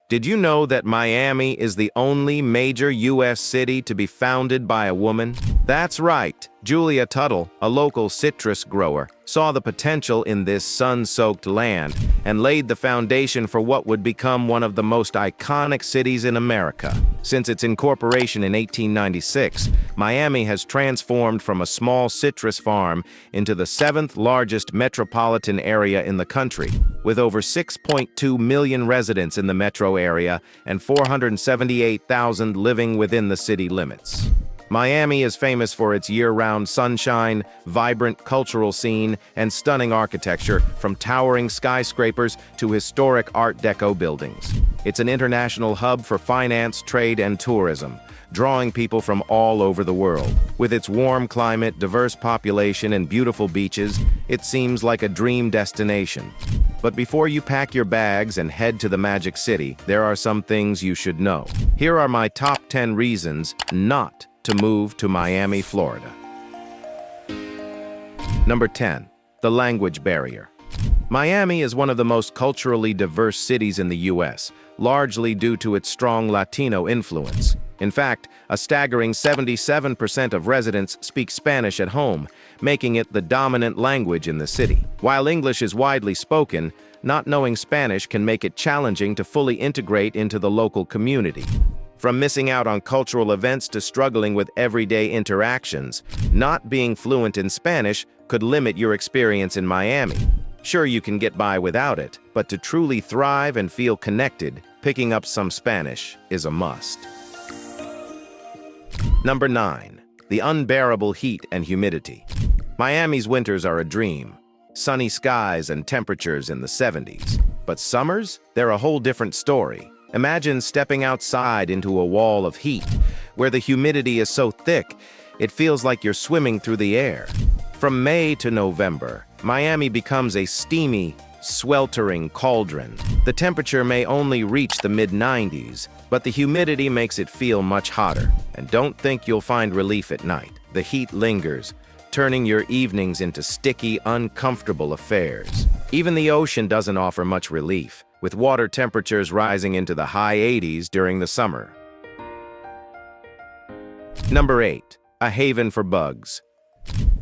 Did you know that Miami is the only major U.S. city to be founded by a woman? That's right. Julia Tuttle, a local citrus grower, saw the potential in this sun-soaked land and laid the foundation for what would become one of the most iconic cities in America. Since its incorporation in 1896, Miami has transformed from a small citrus farm into the seventh largest metropolitan area in the country, with over 6.2 million residents in the metro area and 478,000 living within the city limits. Miami is famous for its year-round sunshine, vibrant cultural scene, and stunning architecture, from towering skyscrapers to historic Art Deco buildings. It's an international hub for finance, trade, and tourism, drawing people from all over the world. With its warm climate, diverse population, and beautiful beaches, it seems like a dream destination. But before you pack your bags and head to the Magic City, there are some things you should know. Here are my top 10 reasons not to move to Miami, Florida. Number 10. The language barrier. Miami is one of the most culturally diverse cities in the U.S., largely due to its strong Latino influence. In fact, a staggering 77% of residents speak Spanish at home, making it the dominant language in the city. While English is widely spoken, not knowing Spanish can make it challenging to fully integrate into the local community. From missing out on cultural events to struggling with everyday interactions, not being fluent in Spanish could limit your experience in Miami. Sure, you can get by without it, but to truly thrive and feel connected, picking up some Spanish is a must. Number 9. The unbearable heat and humidity. Miami's winters are a dream. Sunny skies and temperatures in the 70s. But summers? They're a whole different story. Imagine stepping outside into a wall of heat, where the humidity is so thick, it feels like you're swimming through the air. From May to November, Miami becomes a steamy, sweltering cauldron. The temperature may only reach the mid-90s, but the humidity makes it feel much hotter. And don't think you'll find relief at night. The heat lingers, turning your evenings into sticky, uncomfortable affairs. Even the ocean doesn't offer much relief, with water temperatures rising into the high 80s during the summer. Number 8. A haven for bugs.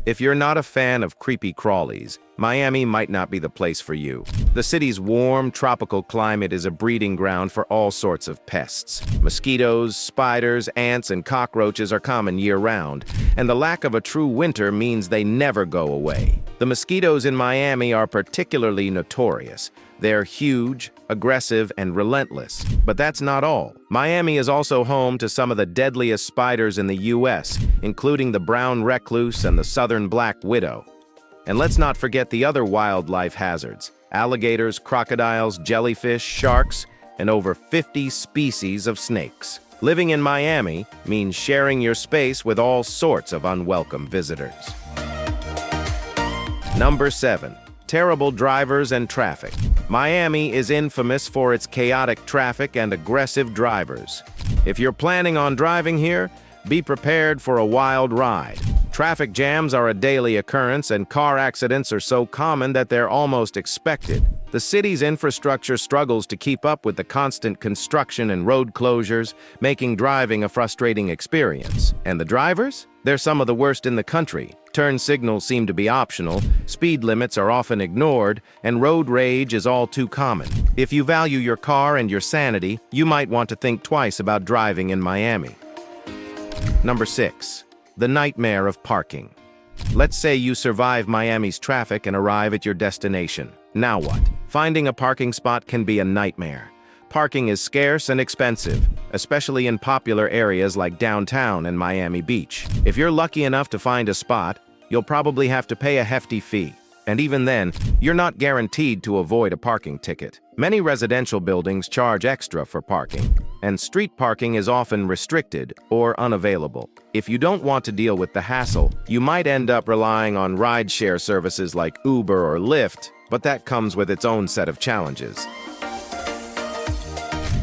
If you're not a fan of creepy crawlies, Miami might not be the place for you. The city's warm, tropical climate is a breeding ground for all sorts of pests. Mosquitoes, spiders, ants, and cockroaches are common year-round, and the lack of a true winter means they never go away. The mosquitoes in Miami are particularly notorious. They're huge, aggressive, and relentless. But that's not all. Miami is also home to some of the deadliest spiders in the U.S., including the brown recluse and the southern black widow. And let's not forget the other wildlife hazards: alligators, crocodiles, jellyfish, sharks, and over 50 species of snakes. Living in Miami means sharing your space with all sorts of unwelcome visitors. Number 7. Terrible drivers and traffic. Miami is infamous for its chaotic traffic and aggressive drivers. If you're planning on driving here, be prepared for a wild ride. Traffic jams are a daily occurrence, and car accidents are so common that they're almost expected. The city's infrastructure struggles to keep up with the constant construction and road closures, making driving a frustrating experience. And the drivers? They're some of the worst in the country. Turn signals seem to be optional, speed limits are often ignored, and road rage is all too common. If you value your car and your sanity, you might want to think twice about driving in Miami. Number 6. The nightmare of parking. Let's say you survive Miami's traffic and arrive at your destination. Now what? Finding a parking spot can be a nightmare. Parking is scarce and expensive, especially in popular areas like downtown and Miami Beach. If you're lucky enough to find a spot, you'll probably have to pay a hefty fee. And even then, you're not guaranteed to avoid a parking ticket. Many residential buildings charge extra for parking, and street parking is often restricted or unavailable. If you don't want to deal with the hassle, you might end up relying on rideshare services like Uber or Lyft, but that comes with its own set of challenges.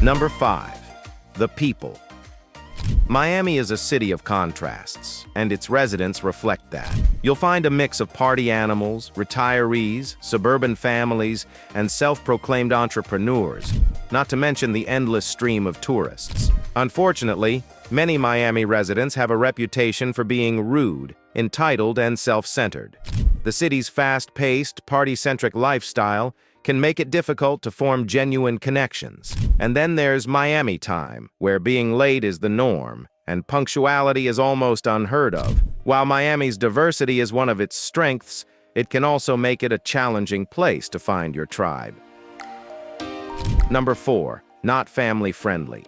Number 5. The people. Miami is a city of contrasts, and its residents reflect that. You'll find a mix of party animals, retirees, suburban families, and self-proclaimed entrepreneurs, not to mention the endless stream of tourists. Unfortunately, many Miami residents have a reputation for being rude, entitled, and self-centered. The city's fast-paced, party-centric lifestyle can make it difficult to form genuine connections. And then there's Miami time, where being late is the norm, and punctuality is almost unheard of. While Miami's diversity is one of its strengths, it can also make it a challenging place to find your tribe. Number 4. Not family-friendly.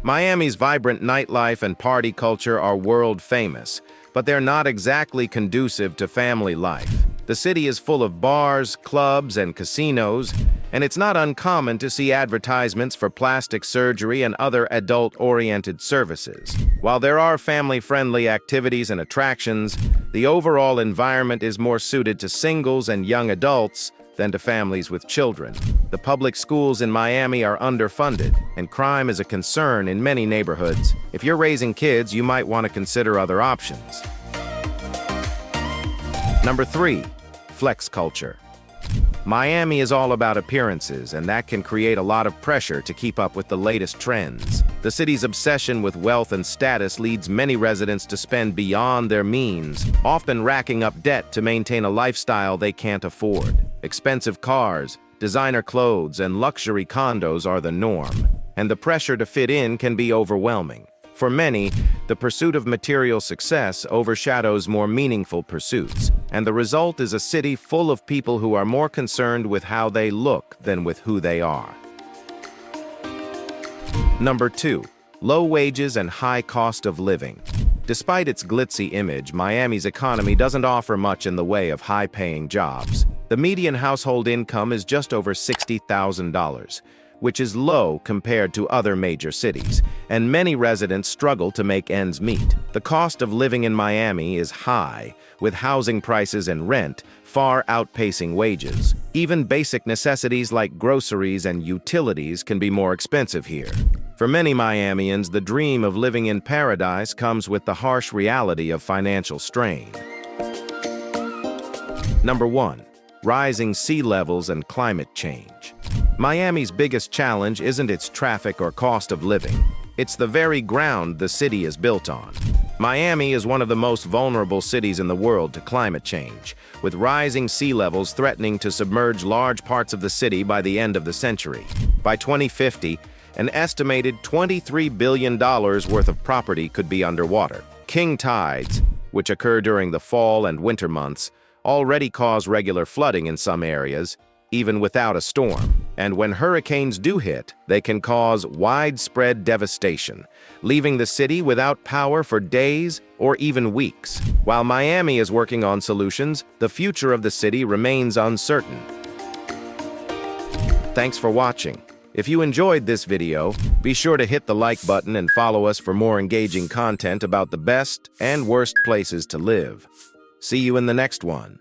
Miami's vibrant nightlife and party culture are world-famous, but they're not exactly conducive to family life. The city is full of bars, clubs, and casinos, and it's not uncommon to see advertisements for plastic surgery and other adult-oriented services. While there are family-friendly activities and attractions, the overall environment is more suited to singles and young adults than to families with children. The public schools in Miami are underfunded, and crime is a concern in many neighborhoods. If you're raising kids, you might want to consider other options. Number 3. Flex culture. Miami is all about appearances, and that can create a lot of pressure to keep up with the latest trends. The city's obsession with wealth and status leads many residents to spend beyond their means, often racking up debt to maintain a lifestyle they can't afford. Expensive cars, designer clothes, and luxury condos are the norm, and the pressure to fit in can be overwhelming. For many, the pursuit of material success overshadows more meaningful pursuits, and the result is a city full of people who are more concerned with how they look than with who they are. Number 2. Low wages and high cost of living. Despite its glitzy image, Miami's economy doesn't offer much in the way of high-paying jobs. The median household income is just over $60,000, which is low compared to other major cities, and many residents struggle to make ends meet. The cost of living in Miami is high, with housing prices and rent far outpacing wages. Even basic necessities like groceries and utilities can be more expensive here. For many Miamians, the dream of living in paradise comes with the harsh reality of financial strain. Number 1. Rising sea levels and climate change. Miami's biggest challenge isn't its traffic or cost of living. It's the very ground the city is built on. Miami is one of the most vulnerable cities in the world to climate change, with rising sea levels threatening to submerge large parts of the city by the end of the century. By 2050, an estimated $23 billion worth of property could be underwater. King tides, which occur during the fall and winter months, already cause regular flooding in some areas, even without a storm. And when hurricanes do hit, they can cause widespread devastation, leaving the city without power for days or even weeks. While Miami is working on solutions, the future of the city remains uncertain. Thanks for watching. If you enjoyed this video, be sure to hit the like button and follow us for more engaging content about the best and worst places to live. See you in the next one.